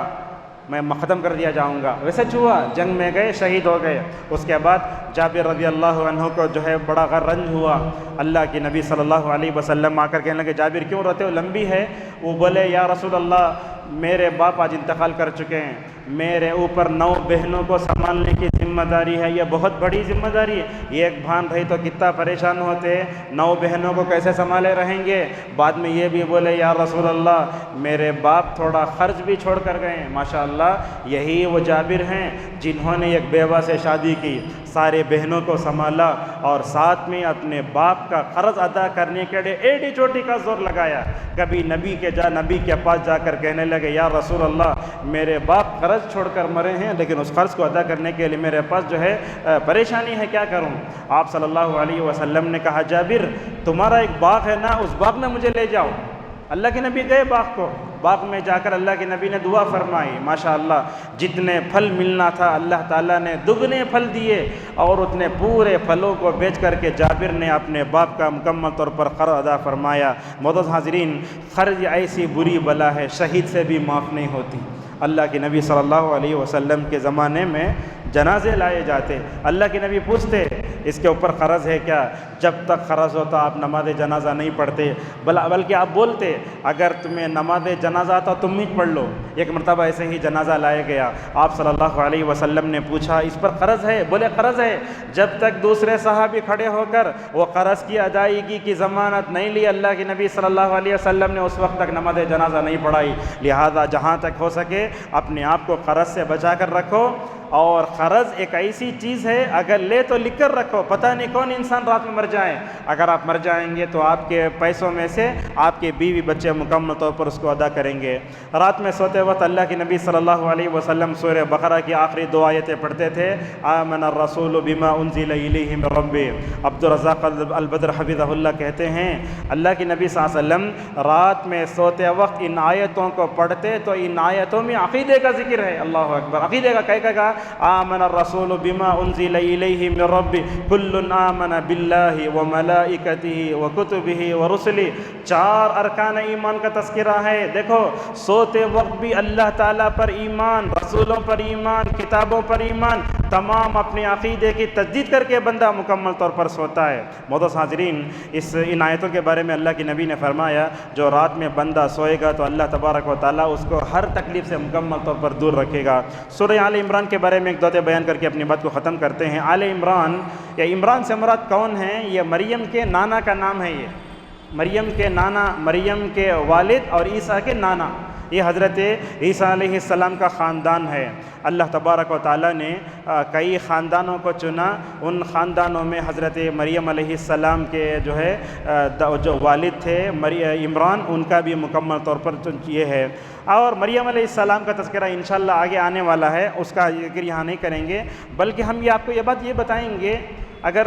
میں ختم کر دیا جاؤں گا. ویسے ہوا، جنگ میں گئے، شہید ہو گئے. اس کے بعد جابر رضی اللہ عنہ کو جو ہے بڑا رنج ہوا. اللہ کے نبی صلی اللہ علیہ وسلم آ کر کہنے لگے جابر کیوں روتے ہو، لمبی ہے. وہ بولے یا رسول اللہ میرے باپ آج انتقال کر چکے ہیں، میرے اوپر 9 بہنوں کو سنبھالنے کی ذمہ داری ہے. یہ بہت بڑی ذمہ داری ہے. ایک بہن رہی تو کتنا پریشان ہوتے، 9 بہنوں کو کیسے سنبھالے رہیں گے. بعد میں یہ بھی بولے یا رسول اللہ میرے باپ تھوڑا خرچ بھی چھوڑ کر گئے ہیں. ماشاءاللہ یہی وہ جابر ہیں جنہوں نے ایک بیوہ سے شادی کی، سارے بہنوں کو سنبھالا اور ساتھ میں اپنے باپ کا قرض ادا کرنے کے لیے ایڈی چوٹی کا زور لگایا. کبھی نبی کے پاس جا کر کہنے لگے یا رسول اللہ میرے باپ قرض چھوڑ کر مرے ہیں لیکن اس قرض کو ادا کرنے کے لیے میرے پاس جو ہے پریشانی ہے، کیا کروں. آپ صلی اللہ علیہ وسلم نے کہا جابر تمہارا ایک باغ ہے نا، اس باغ میں مجھے لے جاؤ. اللہ کے نبی گئے باغ میں جا کر اللہ کے نبی نے دعا فرمائی. ماشاءاللہ جتنے پھل ملنا تھا اللہ تعالیٰ نے دگنے پھل دیے اور اتنے پورے پھلوں کو بیچ کر کے جابر نے اپنے باپ کا مکمل طور پر قرض ادا فرمایا. معزز حاضرین، قرض ایسی بری بلا ہے شہید سے بھی معاف نہیں ہوتی. اللہ کے نبی صلی اللہ علیہ وسلم کے زمانے میں جنازے لائے جاتے، اللہ کے نبی پوچھتے اس کے اوپر قرض ہے کیا. جب تک قرض ہوتا آپ نماز جنازہ نہیں پڑھتے، بلکہ آپ بولتے اگر تمہیں نماز جنازہ آتا تم ہی پڑھ لو. ایک مرتبہ ایسے ہی جنازہ لایا گیا، آپ صلی اللہ علیہ وسلم نے پوچھا اس پر قرض ہے، بولے قرض ہے. جب تک دوسرے صحابی کھڑے ہو کر وہ قرض کی ادائیگی کی ضمانت نہیں لی، اللہ کے نبی صلی اللہ علیہ وسلم نے اس وقت تک نماز جنازہ نہیں پڑھائی. لہذا جہاں تک ہو سکے اپنے آپ کو قرض سے بچا کر رکھو. اور قرض ایک ایسی چیز ہے اگر لے تو لکھ کر رکھو، پتہ نہیں کون انسان رات میں مر جائے. اگر آپ مر جائیں گے تو آپ کے پیسوں میں سے آپ کے بیوی بچے مکمل طور پر اس کو ادا کریں گے. رات میں سوتے وقت اللہ کے نبی صلی اللہ علیہ وسلم سورہ بقرہ کی آخری 2 آیتیں پڑھتے تھے. آمن الرسول بما انزل الیہ من ربہ. عبدالرزاق البدر حفظہ اللہ کہتے ہیں اللہ کے نبی صلی اللہ علیہ وسلم رات میں سوتے وقت ان آیتوں کو پڑھتے تو ان آیتوں میں عقیدے کا ذکر ہے. اللہ اکبر. عقیدے کا کہا آمن الرسول بما انزل الیہ من ربہ کل آمن باللہ وملائکتہ وکتبہ ورسلہ. 4 ارکان ایمان کا تذکرہ ہے. دیکھو سوتے وقت بھی اللہ تعالیٰ پر ایمان، رسولوں پر ایمان، کتابوں پر ایمان، تمام اپنے عقیدے کی تجدید کر کے بندہ مکمل طور پر سوتا ہے۔ معزز حاضرین، ان آیتوں کے بارے میں اللہ کے نبی نے فرمایا جو رات میں بندہ سوئے گا تو اللہ تبارک و تعالیٰ اس کو ہر تکلیف سے مکمل طور پر دور رکھے گا۔ سورہ آل عمران کے بارے میں ایک دو بیان کر کے اپنی بات کو ختم کرتے ہیں۔ آل عمران یا عمران سے مراد کون ہیں؟ یہ مریم کے نانا کا نام ہے۔ یہ مریم کے نانا، مریم کے والد اور عیسیٰ کے نانا، یہ حضرت عیسیٰ علیہ السلام کا خاندان ہے۔ اللہ تبارک و تعالیٰ نے کئی خاندانوں کو چنا، ان خاندانوں میں حضرت مریم علیہ السلام کے جو والد تھے عمران، ان کا بھی مکمل طور پر یہ ہے۔ اور مریم علیہ السلام کا تذکرہ انشاءاللہ آگے آنے والا ہے، اس کا ذکر یہاں نہیں کریں گے، بلکہ ہم آپ کو یہ بات بتائیں گے، اگر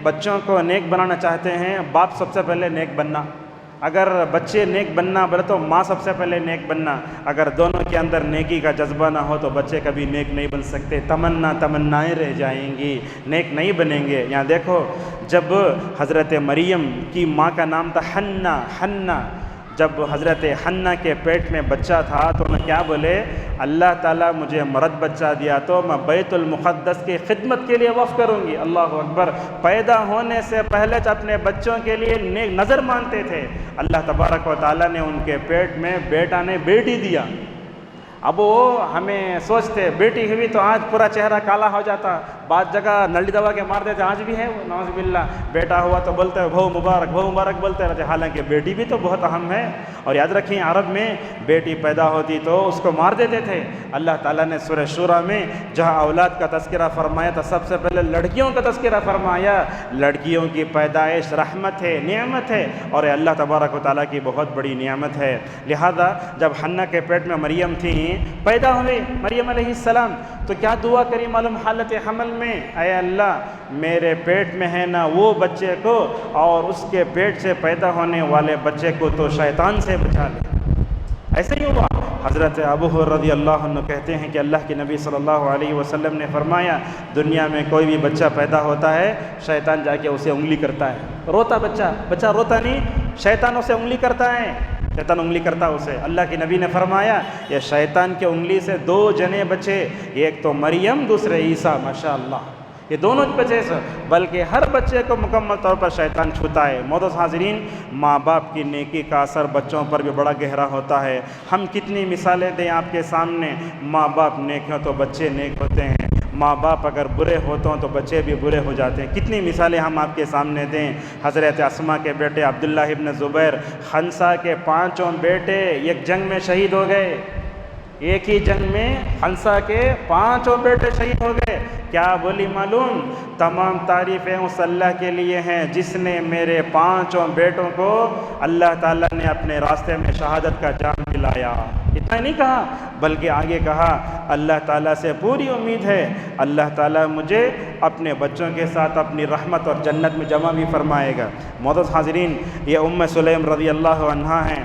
بچوں کو نیک بنانا چاہتے ہیں، باپ سب سے پہلے نیک بننا۔ اگر بچے نیک بننا بولے تو ماں سب سے پہلے نیک بننا۔ اگر دونوں کے اندر نیکی کا جذبہ نہ ہو تو بچے کبھی نیک نہیں بن سکتے، تمنائیں رہ جائیں گی، نیک نہیں بنیں گے۔ یہاں دیکھو، جب حضرت مریم کی ماں کا نام تھا حنہ، جب حضرت حنہ کے پیٹ میں بچہ تھا تو انہیں کیا بولے؟ اللہ تعالیٰ مجھے مرد بچہ دیا تو میں بیت المقدس کی خدمت کے لیے وقف کروں گی۔ اللہ اکبر! پیدا ہونے سے پہلے اپنے بچوں کے لیے نیک نظر مانتے تھے۔ اللہ تبارک و تعالیٰ نے ان کے پیٹ میں بیٹا نے بیٹی دیا۔ اب وہ ہمیں سوچتے بیٹی ہوئی تو آج پورا چہرہ کالا ہو جاتا، بعض جگہ نلی دبا کے مار دیتے، آج بھی ہے وہ، نعوذ باللہ۔ بیٹا ہوا تو بولتے بہو مبارک بولتے رہتے، حالانکہ بیٹی بھی تو بہت اہم ہے۔ اور یاد رکھیں، عرب میں بیٹی پیدا ہوتی تو اس کو مار دیتے تھے۔ اللہ تعالیٰ نے سورہ شورى میں جہاں اولاد کا تذکرہ فرمایا تو سب سے پہلے لڑکیوں کا تذکرہ فرمایا۔ لڑکیوں کی پیدائش رحمت ہے، نعمت ہے، اور اللہ تبارک و تعالیٰ کی بہت بڑی نعمت ہے۔ لہذا جب حنہ کے پیٹ میں مریم تھیں، پیدا ہوئے مریم علیہ السلام، تو کیا دعا کری معلوم؟ حالت حمل میں، اے اللہ میرے پیٹ میں ہے نا وہ بچے کو اور اس کے پیٹ سے پیدا ہونے والے بچے کو تو شیطان سے بچا لے۔ ایسے ہی ہوا۔ حضرت ابو ہریرہ رضی اللہ عنہ کہتے ہیں کہ اللہ کے نبی صلی اللہ علیہ وسلم نے فرمایا، دنیا میں کوئی بھی بچہ پیدا ہوتا ہے، شیطان جا کے اسے انگلی کرتا ہے۔ روتا بچہ روتا نہیں، شیطان اسے انگلی کرتا ہے، شیطان انگلی کرتا اسے۔ اللہ کے نبی نے فرمایا یہ شیطان کی انگلی سے 2 جنے بچے، ایک تو مریم، دوسرے عیسیٰ، ماشاءاللہ، یہ دونوں بچے سے، بلکہ ہر بچے کو مکمل طور پر شیطان چھوتا ہے۔ معزز حاضرین، ماں باپ کی نیکی کا اثر بچوں پر بھی بڑا گہرا ہوتا ہے۔ ہم کتنی مثالیں دیں آپ کے سامنے، ماں باپ نیک ہوں تو بچے نیک ہوتے ہیں، ماں باپ اگر برے ہوتے ہیں تو بچے بھی برے ہو جاتے ہیں۔ کتنی مثالیں ہم آپ کے سامنے دیں۔ حضرت اسماء کے بیٹے عبداللہ ابن زبیر، خنسا کے 5 بیٹے ایک جنگ میں شہید ہو گئے، ایک ہی جنگ میں خنسا کے 5 بیٹے شہید ہو گئے۔ کیا بولی معلوم؟ تمام تعریفیں اس اللہ کے لیے ہیں جس نے میرے 5 بیٹوں کو اللہ تعالیٰ نے اپنے راستے میں شہادت کا جام دلایا۔ اتنا ہی نہیں کہا، بلکہ آگے کہا اللہ تعالیٰ سے پوری امید ہے اللہ تعالیٰ مجھے اپنے بچوں کے ساتھ اپنی رحمت اور جنت میں جمع بھی فرمائے گا۔ معزز حاضرین، یہ ام سلیم رضی اللہ عنہا ہیں،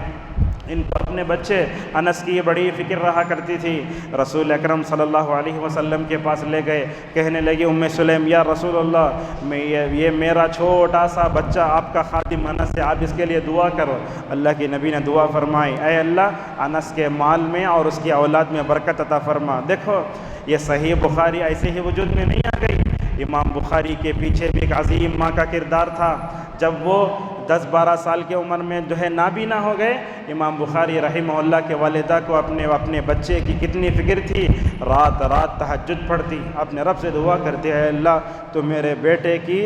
ان پر اپنے بچے انس کی بڑی فکر رہا کرتی تھی۔ رسول اکرم صلی اللہ علیہ وسلم کے پاس لے گئے، کہنے لگی ام سلیم یا رسول اللہ، یہ میرا چھوٹا سا بچہ آپ کا خادم انس ہے، آپ اس کے لیے دعا کرو۔ اللہ کے نبی نے دعا فرمائی، اے اللہ انس کے مال میں اور اس کی اولاد میں برکت عطا فرما۔ دیکھو یہ صحیح بخاری ایسے ہی وجود میں نہیں آ گئی، امام بخاری کے پیچھے بھی ایک عظیم ماں کا کردار تھا۔ جب وہ 10-12 سال کی عمر میں نابینا ہو گئے، امام بخاری رحمہ اللہ کے والدہ کو اپنے بچے کی کتنی فکر تھی، رات رات تہجد پڑھتی، اپنے رب سے دعا کرتی، اے اللہ تو میرے بیٹے کی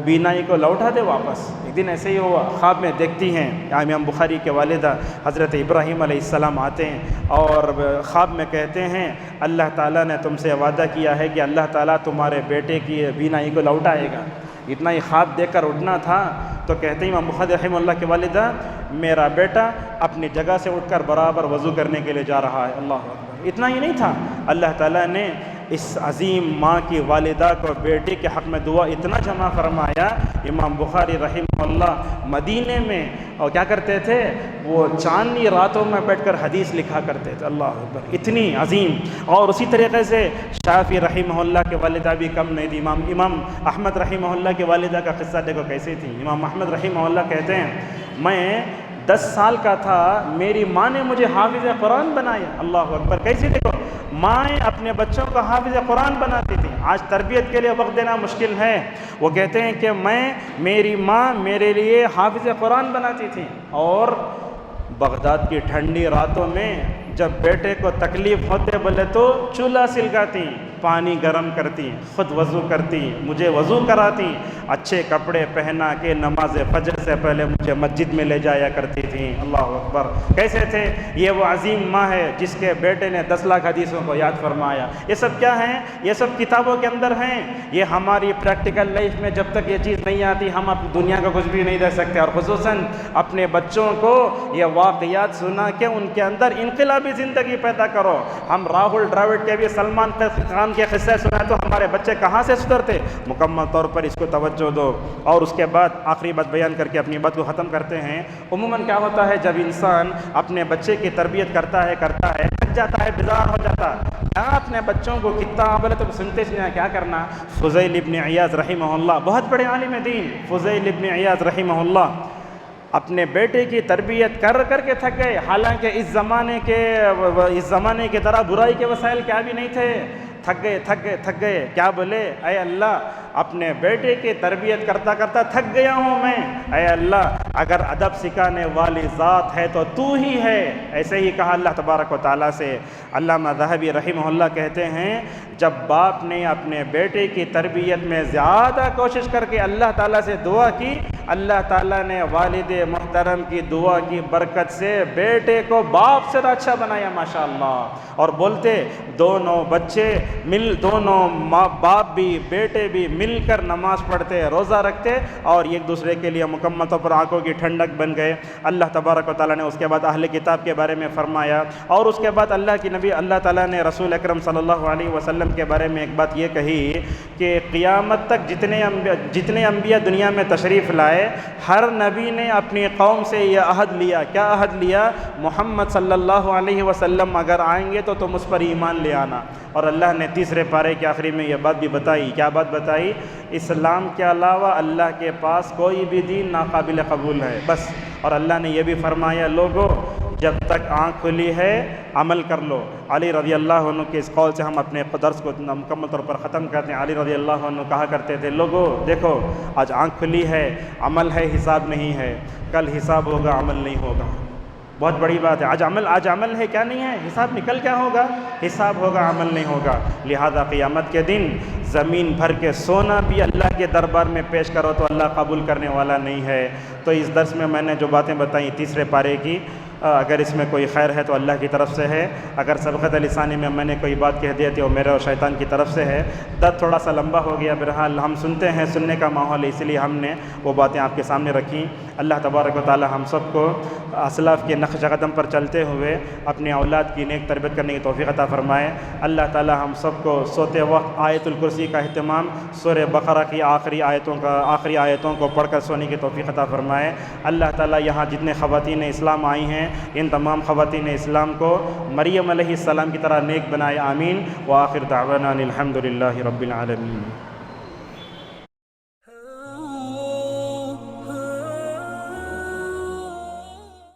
بینائی کو لوٹا دے واپس۔ ایک دن ایسے ہی ہوا، خواب میں دیکھتی ہیں، امام بخاری کے والدہ حضرت ابراہیم علیہ السلام آتے ہیں اور خواب میں کہتے ہیں اللہ تعالیٰ نے تم سے وعدہ کیا ہے کہ اللہ تعالیٰ تمہارے بیٹے کی بینائی کو لوٹائے گا۔ اتنا ہی خواب دیکھ کر اٹھنا تھا تو کہتے ہیں امام بخاری رحمہ اللہ کے والدہ، میرا بیٹا اپنی جگہ سے اٹھ کر برابر وضو کرنے کے لیے جا رہا ہے۔ اللہ اکبر! اتنا ہی نہیں تھا، اللہ تعالیٰ نے اس عظیم ماں کی والدہ کو بیٹے کے حق میں دعا اتنا جمع فرمایا۔ امام بخاری رحمہ اللہ مدینے میں اور کیا کرتے تھے، وہ چاندنی راتوں میں بیٹھ کر حدیث لکھا کرتے تھے۔ اللہ اکبر! اتنی عظیم۔ اور اسی طریقے سے شافعی رحمہ اللہ کے والدہ بھی کم نہیں تھی۔ امام احمد رحمہ اللہ کے والدہ کا قصہ دیکھو کیسے تھی۔ امام احمد رحمہ اللہ کہتے ہیں میں 10 سال کا تھا، میری ماں نے مجھے حافظ قرآن بنایا۔ اللہ اکبر! کیسے دیکھو، مائیں اپنے بچوں کو حافظ قرآن بناتی تھیں. آج تربیت کے لیے وقت دینا مشکل ہے. وہ کہتے ہیں کہ میری ماں میرے لیے حافظ قرآن بناتی تھی، اور بغداد کی ٹھنڈی راتوں میں جب بیٹے کو تکلیف ہوتے بولے تو چولہا سلگاتی، پانی گرم کرتی، خود وضو کرتی، مجھے وضو کراتی، اچھے کپڑے پہنا کے نماز فجر سے پہلے مجھے مسجد میں لے جایا کرتی تھیں. اللہ اکبر. کیسے تھے؟ یہ وہ عظیم ماں ہے جس کے بیٹے نے 10 لاکھ حدیثوں کو یاد فرمایا. یہ سب کیا ہیں؟ یہ سب کتابوں کے اندر ہیں. یہ ہماری پریکٹیکل لائف میں جب تک یہ چیز نہیں آتی ہم اپنی دنیا کو کچھ بھی نہیں دے سکتے. اور خصوصاً اپنے بچوں کو یہ واقعات سنا کے ان کے اندر انقلابی زندگی پیدا کرو. ہم راہل ڈراوڈ کے بھی سلمان خان کے قصے سنا تو ہمارے بچے کہاں سے سدھرتے؟ مکمل طور پر اس کو توجہ دو. اور اس کے بعد آخری بات بیان کر کے اپنی بات کو ختم کرتے ہیں. عموماً کیا ہوتا ہے جب انسان اپنے بچے کی تربیت کرتا ہے تھک جاتا ہے، بیزار ہو جاتا ہے. اپنے بچوں کو کتنا بولے تو سنتے کیا کرنا. فضیل ابن عیاض رحمہ اللہ، بہت بڑے عالم دین، فضیل ابن عیاض رحمہ اللہ اپنے بیٹے کی تربیت کر کے تھک گئے. حالانکہ اس زمانے کی طرح برائی کے وسائل کیا بھی نہیں تھے. تھک گئے. کیا بولے؟ اے اللہ، اپنے بیٹے کی تربیت کرتا تھک گیا ہوں میں. اے اللہ، اگر ادب سکھانے والی ذات ہے تو ہی ہے. ایسے ہی کہا اللہ تبارک و تعالیٰ سے. علامہ ذہبی رحمہ اللہ کہتے ہیں جب باپ نے اپنے بیٹے کی تربیت میں زیادہ کوشش کر کے اللہ تعالیٰ سے دعا کی، اللہ تعالیٰ نے والد محترم کی دعا کی برکت سے بیٹے کو باپ سے اچھا بنایا ماشاءاللہ. اور بولتے دونوں بچے دونوں باپ بھی بیٹے بھی مل کر نماز پڑھتے، روزہ رکھتے، اور ایک دوسرے کے لیے مکمل طور پر آنکھوں کی ٹھنڈک بن گئے. اللہ تبارک و تعالیٰ نے اس کے بعد اہل کتاب کے بارے میں فرمایا. اور اس کے بعد اللہ تعالیٰ نے رسول اکرم صلی اللہ علیہ وسلم کے بارے میں ایک بات یہ کہی کہ قیامت تک جتنے انبیاء دنیا میں تشریف لائے، ہر نبی نے اپنی قوم سے یہ عہد لیا. کیا عہد لیا؟ محمد صلی اللہ علیہ وسلم اگر آئیں گے تو تم اس پر ایمان لے آنا. اور اللہ نے تیسرے پارے کے آخری میں یہ بات بھی بتائی. کیا بات بتائی؟ اسلام کے علاوہ اللہ کے پاس کوئی بھی دین ناقابل قبول ہے بس. اور اللہ نے یہ بھی فرمایا لوگو جب تک آنکھ کھلی ہے عمل کر لو. علی رضی اللہ عنہ کے اس قول سے ہم اپنے درس کو مکمل طور پر ختم کرتے ہیں. علی رضی اللہ عنہ کہا کرتے تھے لوگو دیکھو آج آنکھ کھلی ہے، عمل ہے، حساب نہیں ہے. کل حساب ہوگا، عمل نہیں ہوگا. بہت بڑی بات ہے. آج عمل ہے، کیا نہیں ہے؟ حساب. نکل کیا ہوگا؟ حساب ہوگا، عمل نہیں ہوگا. لہذا قیامت کے دن زمین بھر کے سونا بھی اللہ کے دربار میں پیش کرو تو اللہ قبول کرنے والا نہیں ہے. تو اس درس میں نے جو باتیں بتائیں تیسرے پارے کی، اگر اس میں کوئی خیر ہے تو اللہ کی طرف سے ہے. اگر سبقت لسانی میں نے کوئی بات کہہ دی تھی وہ میرے اور شیطان کی طرف سے ہے. درد تھوڑا سا لمبا ہو گیا، بہرحال ہم سنتے ہیں، سننے کا ماحول ہے، اس لیے ہم نے وہ باتیں آپ کے سامنے رکھیں. اللہ تبارک و تعالی ہم سب کو اسلاف کے نقش قدم پر چلتے ہوئے اپنی اولاد کی نیک تربیت کرنے کی توفیق عطا فرمائے. اللہ تعالی ہم سب کو سوتے وقت آیت الکرسی کا اہتمام، سورہ بقرہ کی آخری آیتوں کو پڑھ کر سونے کی توفیق عطا فرمائے. اللہ تعالی یہاں جتنے خواتین اسلام آئی ہیں ان تمام خواتین اسلام کو مریم علیہ السلام کی طرح نیک بنائے. آمین. وآخر دعوانا الحمد للہ رب العالمین.